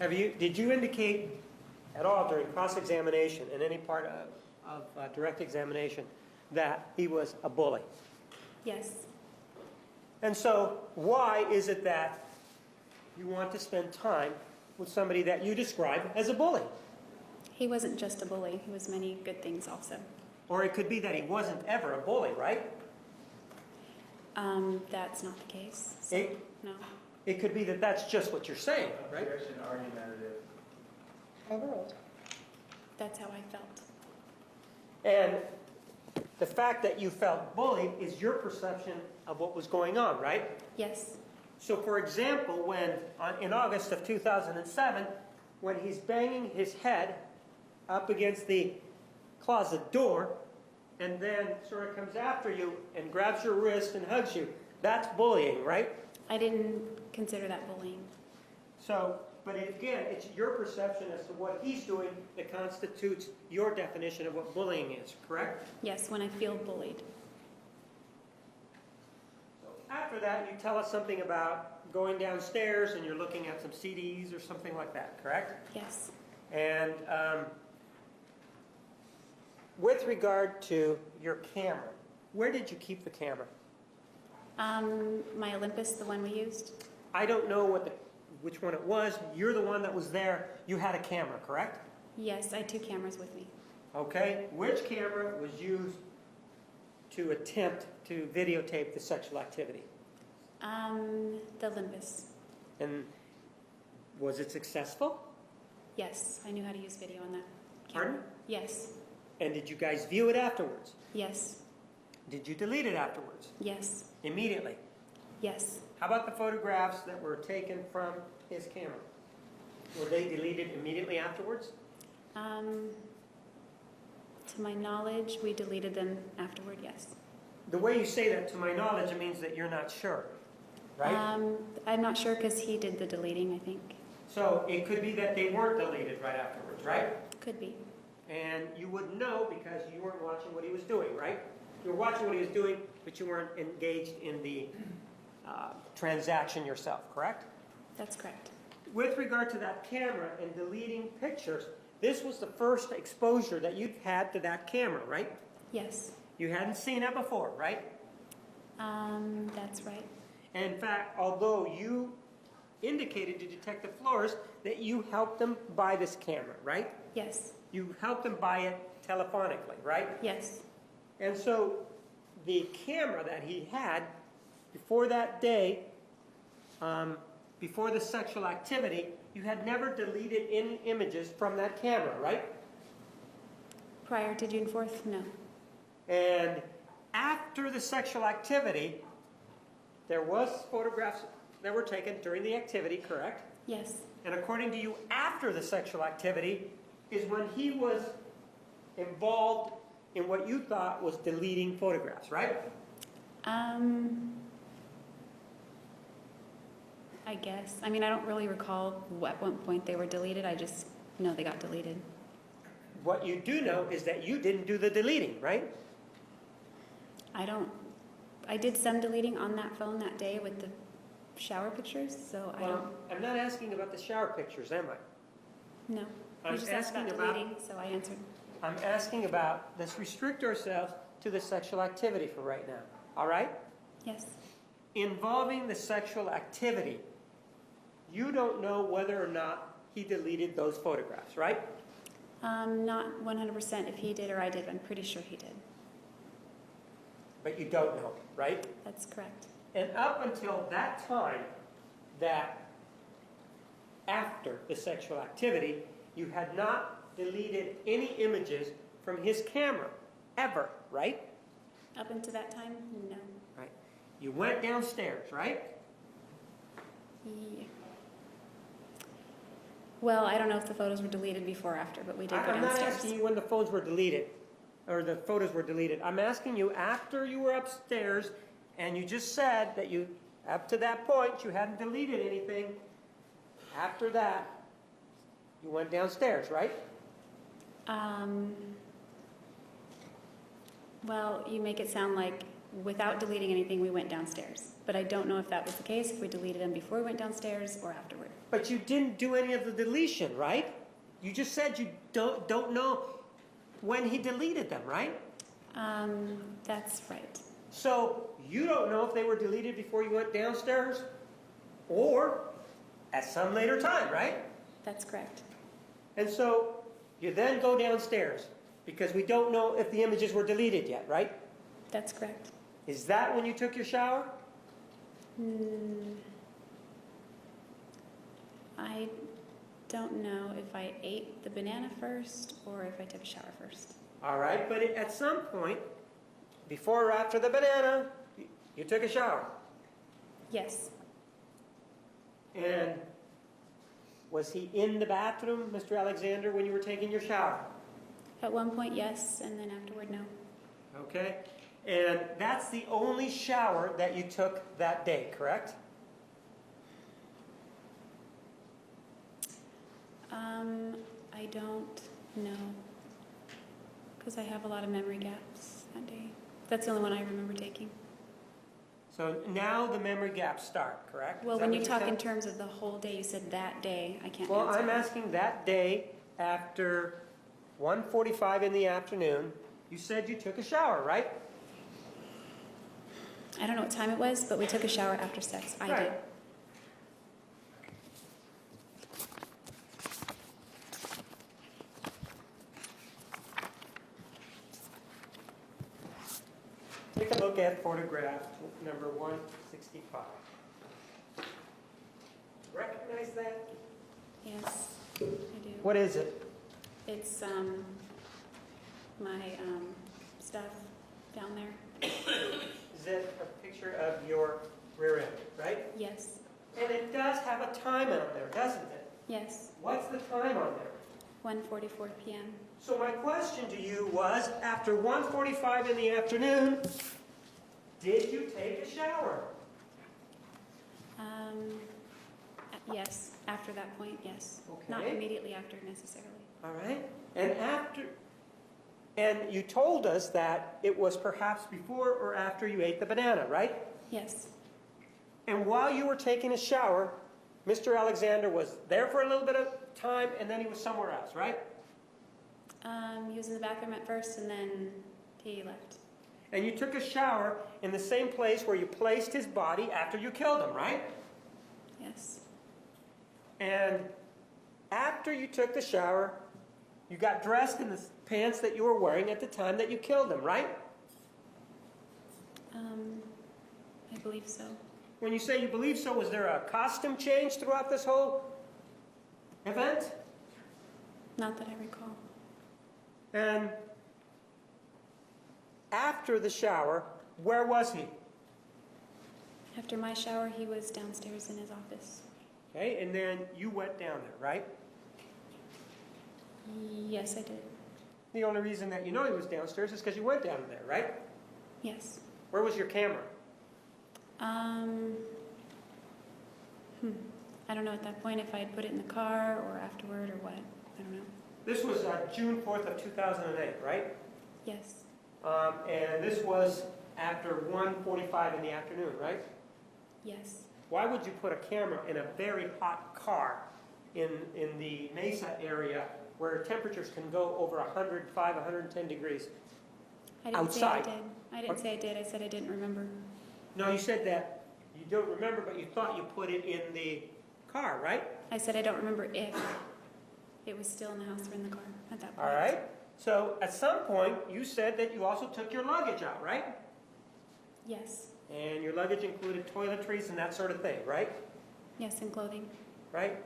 Did you indicate at all during cross-examination and any part of direct examination that he was a bully? Yes. And so why is it that you want to spend time with somebody that you describe as a bully? He wasn't just a bully. He was many good things also. Or it could be that he wasn't ever a bully, right? That's not the case. So, It, no. it could be that that's just what you're saying, right? Objection argumentative. Overruled. That's how I felt. And the fact that you felt bullied is your perception of what was going on, right? Yes. So, for example, in August of 2007, when he's banging his head up against the closet door and then sort of comes after you and grabs your wrist and hugs you, that's bullying, right? I didn't consider that bullying. So, but again, it's your perception as to what he's doing that constitutes your definition of what bullying is, correct? Yes, when I feel bullied. After that, you tell us something about going downstairs and you're looking at some CDs or something like that, correct? Yes. And with regard to your camera, where did you keep the camera? My Olympus, the one we used? I don't know which one it was. You're the one that was there. You had a camera, correct? Yes, I had 2 cameras with me. Okay. Which camera was used to attempt to videotape the sexual activity? The Olympus. And was it successful? Yes, I knew how to use video on that camera. Pardon? Yes. And did you guys view it afterwards? Yes. Did you delete it afterwards? Yes. Immediately? Yes. How about the photographs that were taken from his camera? Were they deleted immediately afterwards? To my knowledge, we deleted them afterward, yes. The way you say that, to my knowledge, it means that you're not sure, right? I'm not sure because he did the deleting, I think. So it could be that they weren't deleted right afterwards, right? Could be. And you wouldn't know because you weren't watching what he was doing, right? You were watching what he was doing, but you weren't engaged in the transaction yourself, correct? That's correct. With regard to that camera and deleting pictures, this was the first exposure that you've had to that camera, right? Yes. You hadn't seen it before, right? That's right. And in fact, although you indicated to Detective Florist that you helped them buy this camera, right? Yes. You helped them buy it telephonically, right? Yes. And so the camera that he had before that day, before the sexual activity, you had never deleted any images from that camera, right? Prior to June 4th, no. And after the sexual activity, there was photographs that were taken during the activity, correct? Yes. And according to you, after the sexual activity is when he was involved in what you thought was deleting photographs, right? I guess. I mean, I don't really recall at what point they were deleted. I just know they got deleted. What you do know is that you didn't do the deleting, right? I did some deleting on that phone that day with the shower pictures, so I don't. I'm not asking about the shower pictures, am I? No. I'm You just asked about asking about- deleting, so I answered. I'm asking about, let's restrict ourselves to the sexual activity for right now, all right? Yes. Involving the sexual activity, you don't know whether or not he deleted those photographs, right? Not 100% if he did or I did. I'm pretty sure he did. But you don't know, right? That's correct. And up until that time, that after the sexual activity, you had not deleted any images from his camera, ever, right? Up until that time, no. Right. You went downstairs, right? Yeah. Well, I don't know if the photos were deleted before or after, but we did go I'm not downstairs. asking you when the phones were deleted, or the photos were deleted. I'm asking you after you were upstairs, and you just said that you, up to that point, you hadn't deleted anything. After that, you went downstairs, right? Well, you make it sound like without deleting anything, we went downstairs. But I don't know if that was the case, if we deleted them before we went downstairs or afterward. But you didn't do any of the deletion, right? You just said you don't know when he deleted them, right? That's right. So you don't know if they were deleted before you went downstairs or at some later time, right? That's correct. And so you then go downstairs because we don't know if the images were deleted yet, right? That's correct. Is that when you took your shower? I don't know if I ate the banana first or if I took a shower first. All right, but at some point, before or after the banana, you took a shower. Yes. And was he in the bathroom, Mr. Alexander, when you were taking your shower? At one point, yes, and then afterward, no. Okay. And that's the only shower that you took that day, correct? I don't know, because I have a lot of memory gaps that day. That's the only one I remember taking. So now the memory gaps start, correct? Well, Is that when what you you're talk in saying? terms of the whole day, you said that day. I can't Well, answer. I'm asking that day after 1:45 in the afternoon, you said you took a shower, right? I don't know what time it was, but we took a shower after sex. I Right. did. Take a look at photograph number 165. Recognize that? Yes, I do. What is it? It's my stuff down there. Is it a picture of your rear end, right? Yes, And it does have a time on there, doesn't it? yes. What's the time on there? 1:44 p.m. So my question to you was, after 1:45 in the afternoon, did you take a shower? Yes, after that point, yes. Not Okay. immediately after necessarily. All right. And you told us that it was perhaps before or after you ate the banana, right? Yes, And while you were taking a shower, Mr. Alexander was there for a little bit of time and then he was somewhere else, right? he was in the bathroom at first and then he left. And you took a shower in the same place where you placed his body after you killed him, right? Yes, And after you took the shower, you got dressed in the pants that you were wearing at the time that you killed him, right? I believe so. When you say you believe so, was there a costume change throughout this whole event? Not that I recall. And after the shower, where was he? After my shower, he was downstairs in his office. Okay, and then you went down there, right? Yes, I did. The only reason that you know he was downstairs is because you went down there, right? Yes. Where was your camera? I don't know at that point if I had put it in the car or afterward or what. I don't know. This was June 4th of 2008, right? Yes. And this was after 1:45 in the afternoon, right? Yes. Why would you put a camera in a very hot car in the Mesa area where temperatures can go over 105, 110 degrees? I didn't Outside. say I did. I didn't say I did. I said I didn't remember. No, you said that you don't remember, but you thought you put it in the car, right? I said I don't remember if it was still in the house or in the car at that point. All right. So at some point, you said that you also took your luggage out, right? Yes. And your luggage included toiletries and that sort of thing, right? Yes, and clothing. Right?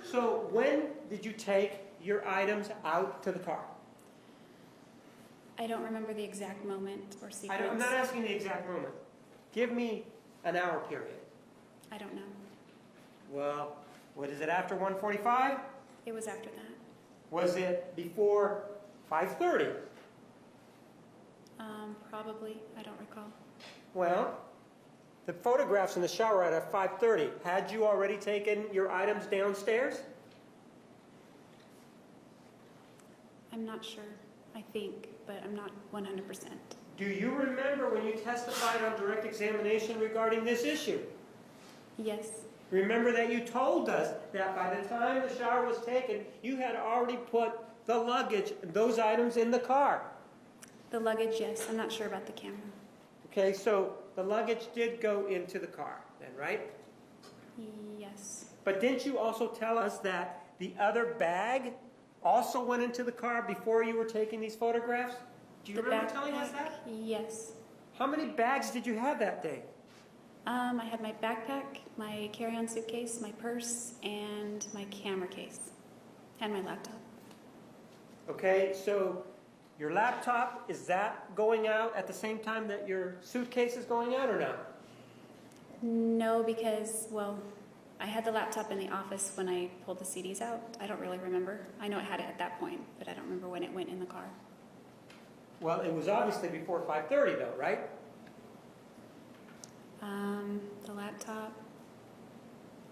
So when did you take your items out to the car? I don't remember the exact moment or sequence. I'm not asking the exact moment. Give me an hour period. I don't know. Well, what is it, after 1:45? It was after that. Was it before 5:30? Probably. I don't recall. Well, the photographs in the shower are at 5:30. Had you already taken your items downstairs? I'm not sure. I think, but I'm not 100%. Do you remember when you testified on direct examination regarding this issue? Yes, Remember that you told us that by the time the shower was taken, you had already put the luggage, those items in the car. the luggage, yes. I'm not sure about the camera. Okay, so the luggage did go into the car then, right? Yes. But didn't you also tell us that the other bag also went into the car before you were taking these photographs? Do you The remember telling us backpack? that? Yes. How many bags did you have that day? I had my backpack, my carry-on suitcase, my purse, and my camera case, and my laptop. Okay, so your laptop, is that going out at the same time that your suitcase is going out or no? No, because, well, I had the laptop in the office when I pulled the CDs out. I don't really remember. I know I had it at that point, but I don't remember when it went in the car. Well, it was obviously before 5:30 though, right? The laptop,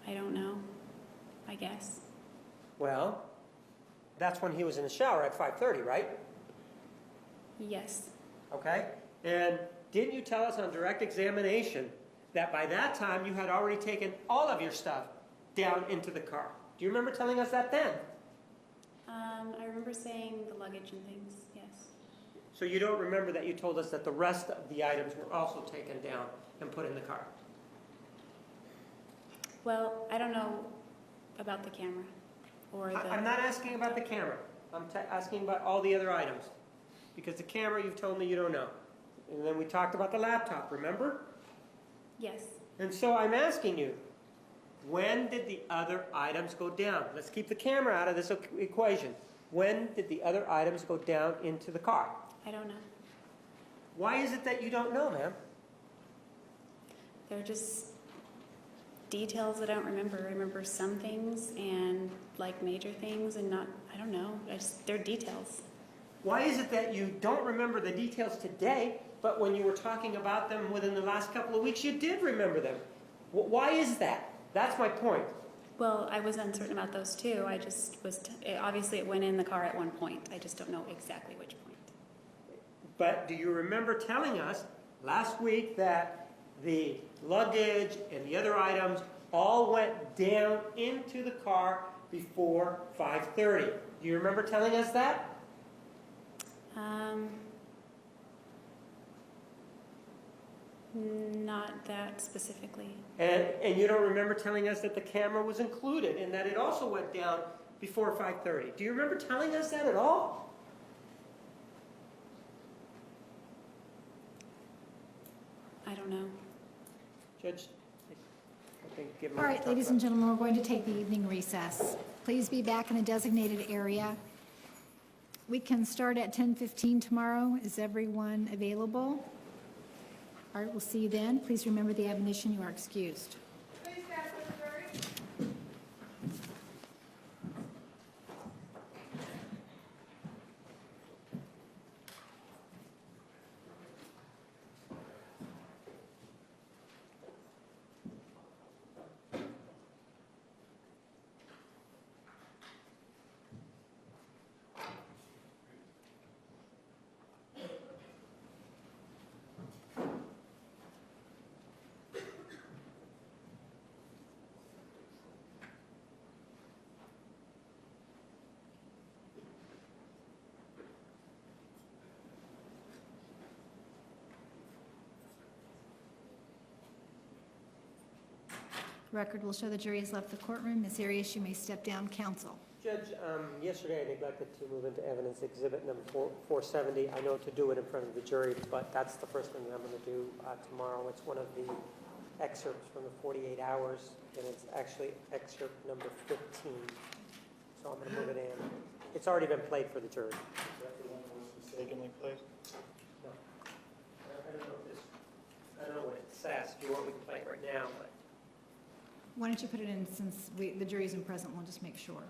I don't know, I guess. Well, that's when he was in the shower at 5:30, right? Yes. Okay? And didn't you tell us on direct examination that by that time you had already taken all of your stuff down into the car? Do you remember telling us that then? I remember saying the luggage and things, yes. So you don't remember that you told us that the rest of the items were also taken down and put in the car? Well, I don't know about the camera or the... I'm not asking about the camera. I'm asking about all the other items. Because the camera, you've told me you don't know. And then we talked about the laptop, remember? Yes. And so I'm asking you, when did the other items go down? Let's keep the camera out of this equation. When did the other items go down into the car? I don't know. Why is it that you don't know, ma'am? They're just details that I don't remember. I remember some things and like major things and not, I don't know. They're details. Why is it that you don't remember the details today, but when you were talking about them within the last couple of weeks, you did remember them? Why is that? That's my point. Well, I was uncertain about those too. I just was, obviously it went in the car at one point. I just don't know exactly which point. But do you remember telling us last week that the luggage and the other items all went down into the car before 5:30? Do you remember telling us that? Not that specifically. And you don't remember telling us that the camera was included and that it also went down before 5:30. Do you remember telling us that at all? I don't know. Judge, I think give me All right, ladies and gentlemen, we're going to take the evening recess. Please be back in the designated area. We can start at 10:15 tomorrow. Is everyone available? All right, we'll see you then. Please remember the admonition, you are excused. Record will show the jury has left the courtroom. Ms. Arias, you may step down. Counsel. Judge, yesterday I neglected to move into evidence exhibit number 470. I know to do it in front of the jury, but that's the first thing I'm going to do tomorrow. It's one of the excerpts from the 48 hours, and it's actually excerpt number 15. So I'm going to move it in. It's already been played for the jury. Is that the one that was mistakenly played? No. I don't know if this, I don't know what it says. If you want, we can play it right now, but. Why don't you put it in since the jury isn't present? We'll just make sure.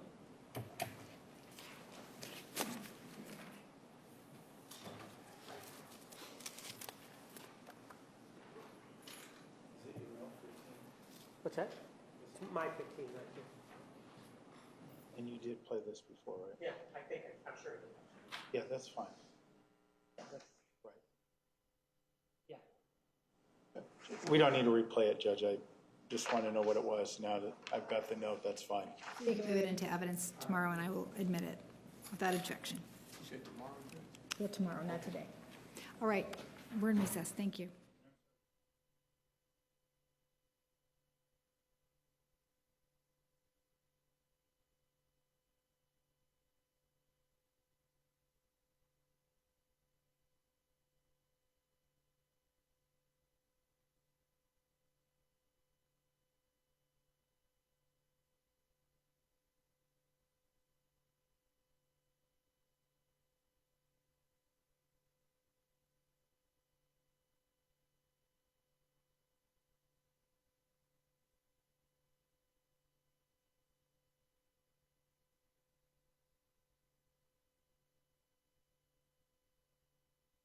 What's that? It's my 15 right here. And you did play this before, right? Yeah, I think, I'm sure it is. Yeah, that's fine. That's- Right. We don't need to replay it, Judge. I just want to know what it was. Now that I've got the note, that's fine. You can move it into evidence tomorrow, and I will admit it without objection. You said tomorrow, Judge? Yeah, tomorrow, not today. All right, we're in recess. Thank you.